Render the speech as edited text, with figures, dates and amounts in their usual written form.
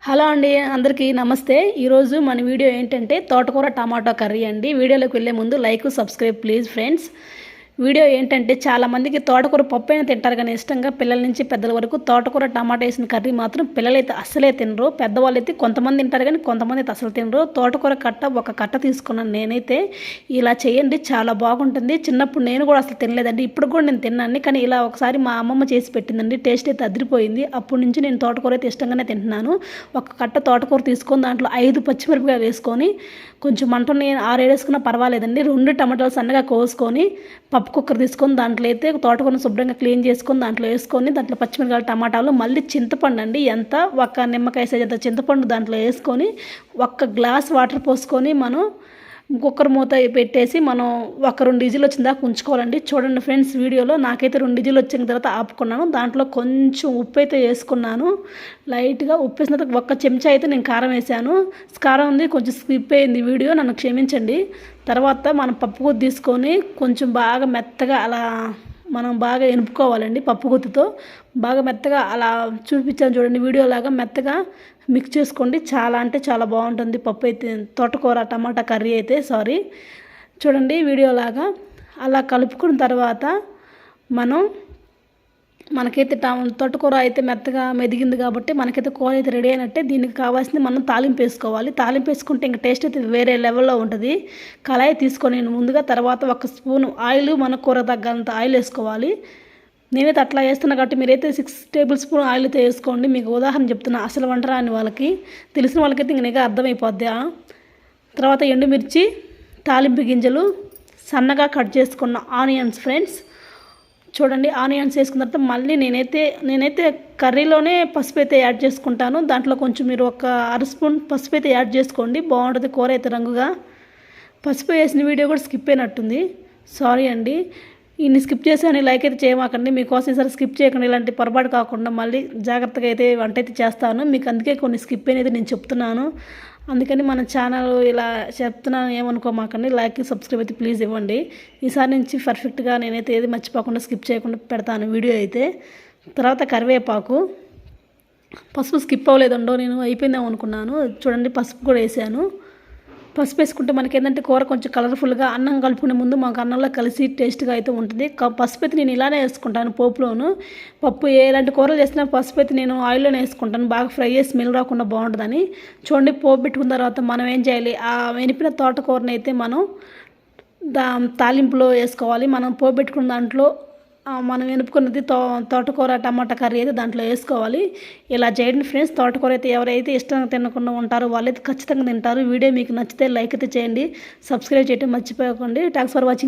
Hello అండి, అందరికీ నమస్తే. ఈరోజు మన వీడియో ఏంటంటే తోటకూర టమాటో కర్రీ అండి. వీడియోలోకి వెళ్ళే ముందు like subscribe please friends. Video ఏంటంటే చాలామందికి తోటకూర పప్పు అయినా తింటారు కానీ ఇష్టంగా, పిల్లల నుంచి పెద్దల వరకు తోటకూర టమాటా వేసిన కర్రీ మాత్రం పిల్లలైతే అస్సలే తినరు. పెద్దవాళ్ళు అయితే కొంతమంది తింటారు కానీ కొంతమంది అయితే అసలు తినరు. తోటకూర ఒక కట్ట తీసుకున్నాను నేనైతే. ఇలా చేయండి, చాలా బాగుంటుంది. చిన్నప్పుడు నేను కూడా అసలు తినలేదండి, ఇప్పుడు కూడా నేను తిన్నాను. కానీ ఇలా ఒకసారి మా అమ్మమ్మ చేసి పెట్టిందండి, టేస్ట్ అయితే అదిరిపోయింది. అప్పటి నుంచి నేను తోటకూర అయితే ఇష్టంగానే తింటున్నాను. ఒక కట్ట తోటకూర తీసుకొని దాంట్లో 5 పచ్చిమిరపకాయలు వేసుకొని, కొంచెం మంటని 6 వేసుకున్నా పర్వాలేదండి. 2 టమాటాలు సన్నగా కోసుకొని, పప్పు కుక్కర్ తీసుకొని దాంట్లో అయితే తోటకూరను శుభ్రంగా క్లీన్ చేసుకొని దాంట్లో వేసుకొని, దాంట్లో పచ్చిమిరపకాయలు టమాటాలు మళ్ళీ చింతపండు అండి, ఎంత ఒక నిమ్మకాయ సైజ్ అంత చింతపండు దాంట్లో వేసుకొని, 1 గ్లాస్ వాటర్ పోసుకొని మనం కుక్కర్ మూత పెట్టేసి మనం ఒక 2 విజిల్ వచ్చిన దాకా ఉంచుకోవాలండి. చూడండి ఫ్రెండ్స్, వీడియోలో నాకైతే 2 విజిల్ వచ్చిన తర్వాత ఆపుకున్నాను. దాంట్లో కొంచెం ఉప్పు అయితే వేసుకున్నాను, లైట్గా ఉప్పు వేసిన తర్వాత 1 చెంచా అయితే నేను కారం వేసాను. కారం ఉంది, కొంచెం స్కిప్ అయింది వీడియో, నన్ను క్షమించండి. తర్వాత మనం పప్పు గుత్తి తీసుకొని కొంచెం బాగా మెత్తగా అలా మనం బాగా ఎనుపుకోవాలండి. పప్పు గుత్తితో బాగా మెత్తగా అలా చూపించాను చూడండి, వీడియోలాగా మెత్తగా మిక్స్ చేసుకోండి. చాలా అంటే చాలా బాగుంటుంది పప్పు అయితే, తోటకూర టమాటా కర్రీ అయితే చూడండి వీడియోలాగా అలా కలుపుకున్న తర్వాత మనకైతే తోటకూర అయితే మెత్తగా మెదిగింది కాబట్టి మనకైతే కూర అయితే రెడీ అయినట్టే. దీనికి కావాల్సింది మనం తాలింపు వేసుకోవాలి. తాలింపు వేసుకుంటే ఇంకా టేస్ట్ అయితే వేరే లెవెల్లో ఉంటుంది. కళాయి తీసుకొని నేను ముందుగా, తర్వాత 1 స్పూన్ ఆయిల్, మన కూర తగ్గంత ఆయిల్ వేసుకోవాలి. నేనైతే అట్లా వేస్తున్నా కాబట్టి మీరైతే 6 టేబుల్ స్పూన్ ఆయిల్ అయితే వేసుకోండి. మీకు ఉదాహరణ చెప్తున్నా, అసలు వంట రాని వాళ్ళకి, తెలిసిన వాళ్ళకైతే ఇంక అర్థమైపోద్ది. తర్వాత ఎండుమిర్చి, తాలింపు గింజలు, సన్నగా కట్ చేసుకున్న ఆనియన్స్ ఫ్రెండ్స్. చూడండి, ఆనియన్స్ వేసుకున్న తర్వాత మళ్ళీ నేనైతే కర్రీలోనే పసుపు అయితే యాడ్ చేసుకుంటాను. దాంట్లో కొంచెం మీరు 1/2 స్పూన్ పసుపు అయితే యాడ్ చేసుకోండి, బాగుంటుంది కూర అయితే రంగుగా. పసుపు వేసిన వీడియో కూడా స్కిప్ అయినట్టుంది, సారీ అండి. ఇన్ని స్కిప్ చేసాను, లైక్ అయితే చేయమాకండి. మీకోసం ఈసారి స్కిప్ చేయకండి, ఇలాంటి పొరపాటు కాకుండా మళ్ళీ జాగ్రత్తగా అయితే వంట అయితే చేస్తాను. మీకు అందుకే కొన్ని స్కిప్ అనేది నేను చెప్తున్నాను, అందుకని మన ఛానల్ ఇలా చెప్తున్నాను ఏమనుకోమాకండి. లైక్ సబ్స్క్రైబ్ అయితే ప్లీజ్ ఇవ్వండి. ఈసారి నుంచి పర్ఫెక్ట్గా నేనైతే ఏది మర్చిపోకుండా స్కిప్ చేయకుండా పెడతాను వీడియో అయితే. తర్వాత కరివేపాకు, పసుపు స్కిప్ అవ్వలేదండో, నేను అయిపోయిందేమో అనుకున్నాను. చూడండి, పసుపు కూడా వేసాను. పసుపు వేసుకుంటే మనకి ఏంటంటే కూర కొంచెం కలర్ఫుల్గా, అన్నం కలుపుకునే ముందు మాకు అన్నంలో కలిసి టేస్ట్గా అయితే ఉంటుంది. పసుపు అయితే నేను ఇలానే వేసుకుంటాను పోపులోను. పప్పు ఎలాంటి కూరలు చేసినా పసుపు అయితే నేను ఆయిల్లోనే వేసుకుంటాను, బాగా ఫ్రై చేసి స్మెల్ రాకుండా బాగుంటుందని. చూడండి, పోపు పెట్టుకున్న తర్వాత మనం ఏం చేయాలి, ఆ వెనిపిన తోటకూరని అయితే మనం తాలింపులో వేసుకోవాలి. మనం పోపు పెట్టుకున్న దాంట్లో మనం వెనుపుకున్నది తోటకూర టమాటా కర్రీ అయితే దాంట్లో వేసుకోవాలి. ఇలా చేయండి ఫ్రెండ్స్. తోటకూర అయితే ఎవరైతే ఇష్టంగా తినకుండా ఉంటారో వాళ్ళైతే ఖచ్చితంగా తింటారు. వీడియో మీకు నచ్చితే లైక్ అయితే చేయండి, సబ్స్క్రైబ్ చేయడం మర్చిపోకండి. Thanks for watching.